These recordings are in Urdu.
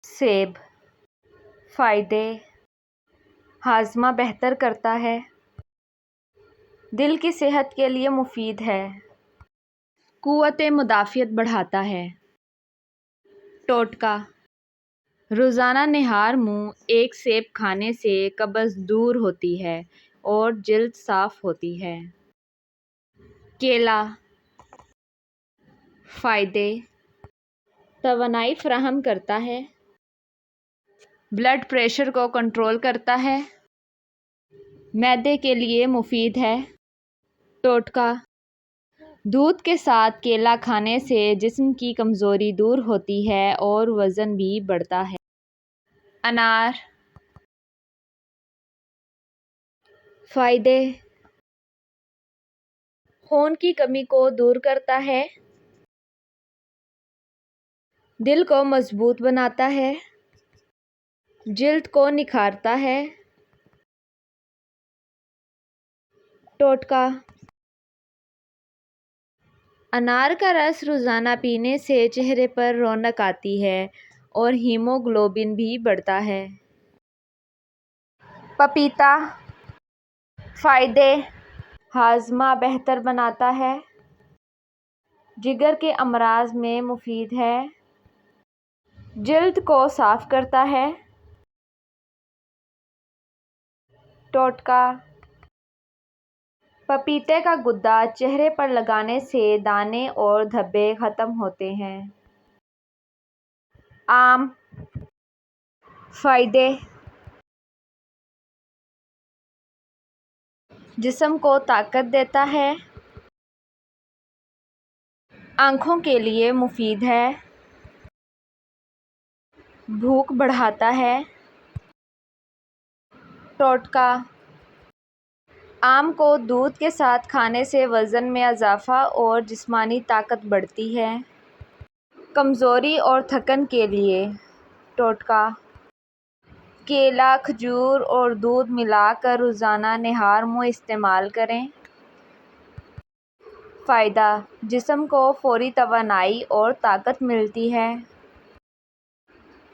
سیب۔ فائدے: ہاضمہ بہتر کرتا ہے، دل کی صحت کے لیے مفید ہے، قوت مدافعت بڑھاتا ہے۔ ٹوٹکا: روزانہ نہار منہ ایک سیب کھانے سے قبض دور ہوتی ہے اور جلد صاف ہوتی ہے۔ کیلا۔ فائدے: توانائی فراہم کرتا ہے، بلڈ پریشر کو کنٹرول کرتا ہے، معدے کے لیے مفید ہے۔ ٹوٹکا: دودھ کے ساتھ کیلا کھانے سے جسم کی کمزوری دور ہوتی ہے اور وزن بھی بڑھتا ہے۔ انار۔ فائدے: خون کی کمی کو دور کرتا ہے، دل کو مضبوط بناتا ہے، جلد کو نکھارتا ہے۔ ٹوٹکا: انار کا رس روزانہ پینے سے چہرے پر رونق آتی ہے اور ہیموگلوبن بھی بڑھتا ہے۔ پپیتا۔ فائدے: ہاضمہ بہتر بناتا ہے، جگر کے امراض میں مفید ہے، جلد کو صاف کرتا ہے۔ ٹوٹکا: پپیتے کا گدا چہرے پر لگانے سے دانے اور دھبے ختم ہوتے ہیں۔ آم۔ فائدے: جسم کو طاقت دیتا ہے، آنکھوں کے لیے مفید ہے، بھوک بڑھاتا ہے۔ ٹوٹکا: آم کو دودھ کے ساتھ کھانے سے وزن میں اضافہ اور جسمانی طاقت بڑھتی ہے۔ کمزوری اور تھکن کے لیے۔ ٹوٹکا: کیلا، کھجور اور دودھ ملا کر روزانہ نہار منہ استعمال کریں۔ فائدہ: جسم کو فوری توانائی اور طاقت ملتی ہے۔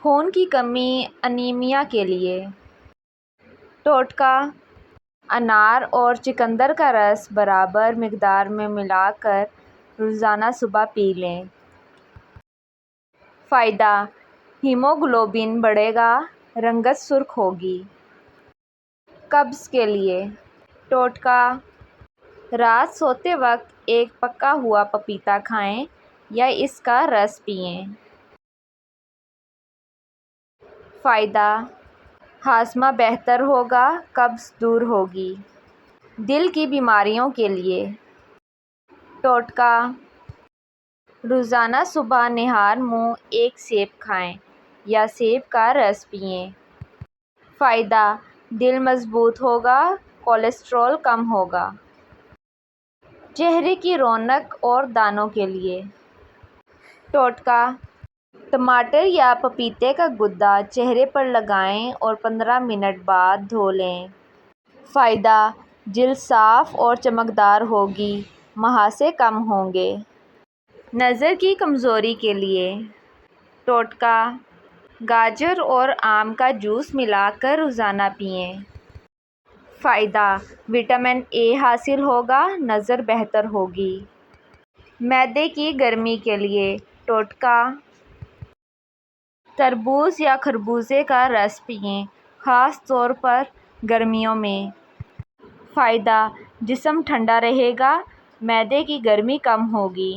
خون کی کمی انیمیا کے لیے۔ ٹوٹکا: انار اور چقندر کا رس برابر مقدار میں ملا کر روزانہ صبح پی لیں۔ فائدہ: ہیموگلوبن بڑھے گا، رنگت سرخ ہوگی۔ قبض کے لیے۔ ٹوٹکا: رات سوتے وقت ایک پکا ہوا پپیتا کھائیں یا اس کا رس پئیں۔ فائدہ: ہاضمہ بہتر ہوگا، قبض دور ہوگی۔ دل کی بیماریوں کے لیے۔ ٹوٹکا: روزانہ صبح نہار منہ ایک سیب کھائیں یا سیب کا رس پئیں۔ فائدہ: دل مضبوط ہوگا، کولیسٹرول کم ہوگا۔ چہرے کی رونق اور دانوں کے لیے۔ ٹوٹکا: ٹماٹر یا پپیتے کا گدا چہرے پر لگائیں اور 15 منٹ بعد دھو لیں۔ فائدہ: جلد صاف اور چمکدار ہوگی، مہاسے کم ہوں گے۔ نظر کی کمزوری کے لیے۔ ٹوٹکا: گاجر اور آم کا جوس ملا کر روزانہ پئیں۔ فائدہ: وٹامن اے حاصل ہوگا، نظر بہتر ہوگی۔ معدے کی گرمی کے لیے۔ ٹوٹکا: تربوز یا خربوزے کا رس پئیں، خاص طور پر گرمیوں میں۔ فائدہ: جسم ٹھنڈا رہے گا، معدے کی گرمی کم ہوگی۔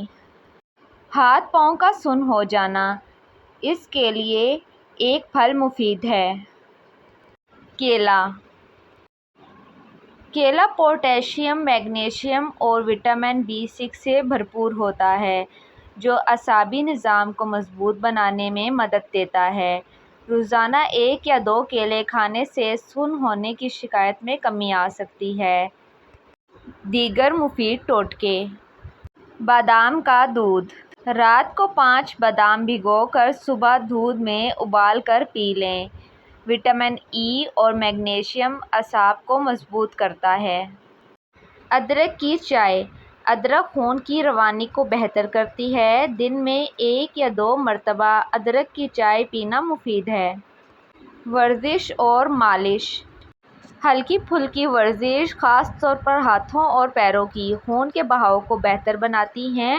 ہاتھ پاؤں کا سن ہو جانا، اس کے لیے ایک پھل مفید ہے۔ کیلا۔ کیلا پوٹاشیم، میگنیشیم اور وٹامن B6 سے بھرپور ہوتا ہے جو اعصابی نظام کو مضبوط بنانے میں مدد دیتا ہے۔ روزانہ 1 یا 2 کیلے کھانے سے سن ہونے کی شکایت میں کمی آ سکتی ہے۔ دیگر مفید ٹوٹکے۔ بادام کا دودھ۔ رات کو 5 بادام بھگو کر صبح دودھ میں ابال کر پی لیں۔ وٹامن ای اور میگنیشیم اعصاب کو مضبوط کرتا ہے۔ ادرک کی چائے۔ ادرک خون کی روانی کو بہتر کرتی ہے۔ دن میں 1 یا 2 مرتبہ ادرک کی چائے پینا مفید ہے۔ ورزش اور مالش۔ ہلکی پھلکی ورزش خاص طور پر ہاتھوں اور پیروں کی خون کے بہاؤ کو بہتر بناتی ہے۔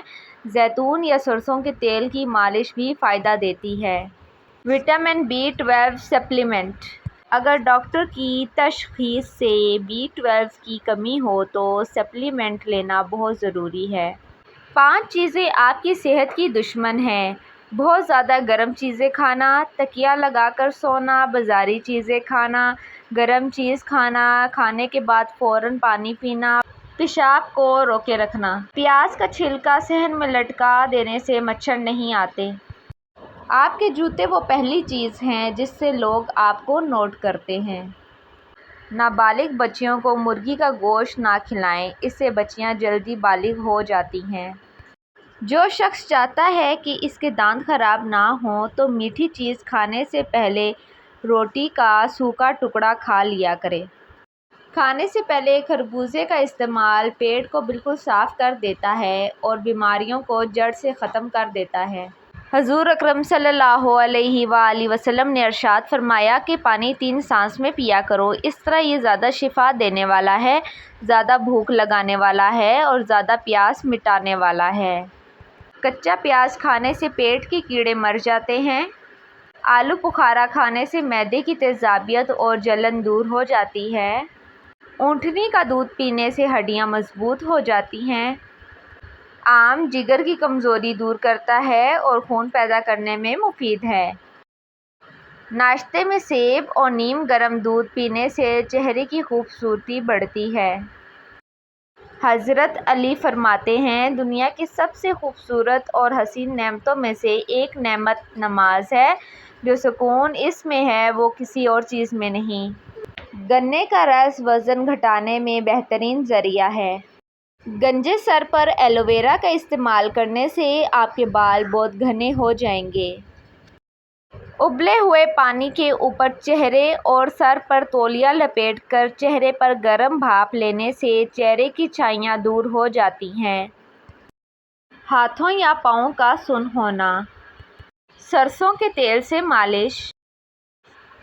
زیتون یا سرسوں کے تیل کی مالش بھی فائدہ دیتی ہے۔ Vitamin B12 supplement. اگر ڈاکٹر کی تشخیص سے B12 کی کمی ہو تو سپلیمنٹ لینا بہت ضروری ہے۔ 5 چیزیں آپ کی صحت کی دشمن ہیں۔ بہت زیادہ گرم چیزیں کھانا، تکیہ لگا کر سونا، بازاری چیزیں کھانا، گرم چیز کھانا، کھانے کے بعد فوراً پانی پینا، پیشاب کو روکے رکھنا۔ پیاز کا چھلکا صحن میں لٹکا دینے سے مچھر نہیں آتے۔ آپ کے جوتے وہ پہلی چیز ہیں جس سے لوگ آپ کو نوٹ کرتے ہیں۔ نابالغ بچیوں کو مرغی کا گوشت نہ کھلائیں، اس سے بچیاں جلدی بالغ ہو جاتی ہیں۔ جو شخص چاہتا ہے کہ اس کے دانت خراب نہ ہوں تو میٹھی چیز کھانے سے پہلے روٹی کا سوکھا ٹکڑا کھا لیا کرے۔ کھانے سے پہلے خربوزے کا استعمال پیٹ کو بالکل صاف کر دیتا ہے اور بیماریوں کو جڑ سے ختم کر دیتا ہے۔ حضور اکرم صلی اللہ علیہ وآلہ وسلم نے ارشاد فرمایا کہ پانی 3 سانس میں پیا کرو، اس طرح یہ زیادہ شفا دینے والا ہے، زیادہ بھوک لگانے والا ہے اور زیادہ پیاس مٹانے والا ہے۔ کچا پیاز کھانے سے پیٹ کے کیڑے مر جاتے ہیں۔ آلو بخارا کھانے سے معدے کی تیزابیت اور جلن دور ہو جاتی ہے۔ اونٹنی کا دودھ پینے سے ہڈیاں مضبوط ہو جاتی ہیں۔ آم جگر کی کمزوری دور کرتا ہے اور خون پیدا کرنے میں مفید ہے۔ ناشتے میں سیب اور نیم گرم دودھ پینے سے چہرے کی خوبصورتی بڑھتی ہے۔ حضرت علی فرماتے ہیں، دنیا کی سب سے خوبصورت اور حسین نعمتوں میں سے ایک نعمت نماز ہے۔ جو سکون اس میں ہے وہ کسی اور چیز میں نہیں۔ گنے کا رس وزن گھٹانے میں بہترین ذریعہ ہے۔ گنجے سر پر ایلو ویرا کا استعمال کرنے سے آپ کے بال بہت گھنے ہو جائیں گے۔ ابلے ہوئے پانی کے اوپر چہرے اور سر پر تولیہ لپیٹ کر چہرے پر گرم بھاپ لینے سے چہرے کی چھائیاں دور ہو جاتی ہیں۔ ہاتھوں یا پاؤں کا سن ہونا۔ سرسوں کے تیل سے مالش۔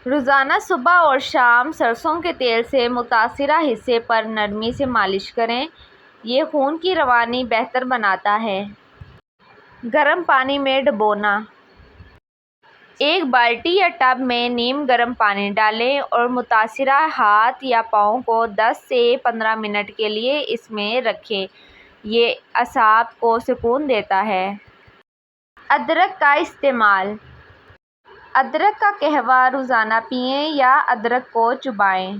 روزانہ صبح اور شام سرسوں کے تیل سے متاثرہ حصے پر نرمی سے مالش کریں، یہ خون کی روانی بہتر بناتا ہے۔ گرم پانی میں ڈبونا۔ ایک بالٹی یا ٹب میں نیم گرم پانی ڈالیں اور متاثرہ ہاتھ یا پاؤں کو 10 سے 15 منٹ کے لیے اس میں رکھیں، یہ اعصاب کو سکون دیتا ہے۔ ادرک کا استعمال۔ ادرک کا قہوہ روزانہ پئیں یا ادرک کو چبائیں۔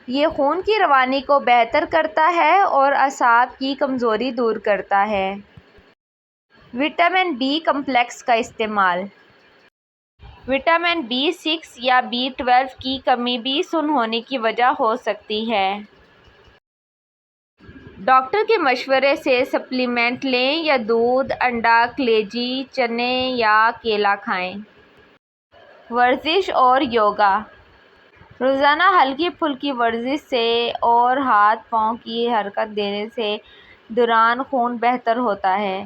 یہ خون کی روانی کو بہتر کرتا ہے اور اعصاب کی کمزوری دور کرتا ہے۔ وٹامن B کمپلیکس کا استعمال۔ وٹامن B6 یا B12 کی کمی بھی سن ہونے کی وجہ ہو سکتی ہے۔ ڈاکٹر کے مشورے سے سپلیمنٹ لیں یا دودھ، انڈا، کلیجی، چنے یا کیلا کھائیں۔ ورزش اور یوگا۔ روزانہ ہلکی پھلکی ورزش سے اور ہاتھ پاؤں کی حرکت دینے سے دوران خون بہتر ہوتا ہے۔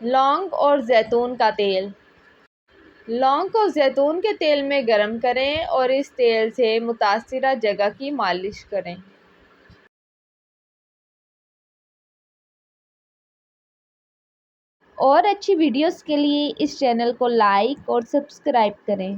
لونگ اور زیتون کا تیل۔ لونگ کو زیتون کے تیل میں گرم کریں اور اس تیل سے متاثرہ جگہ کی مالش کریں۔ اور اچھی ویڈیوز کے لیے اس چینل کو لائک اور سبسکرائب کریں۔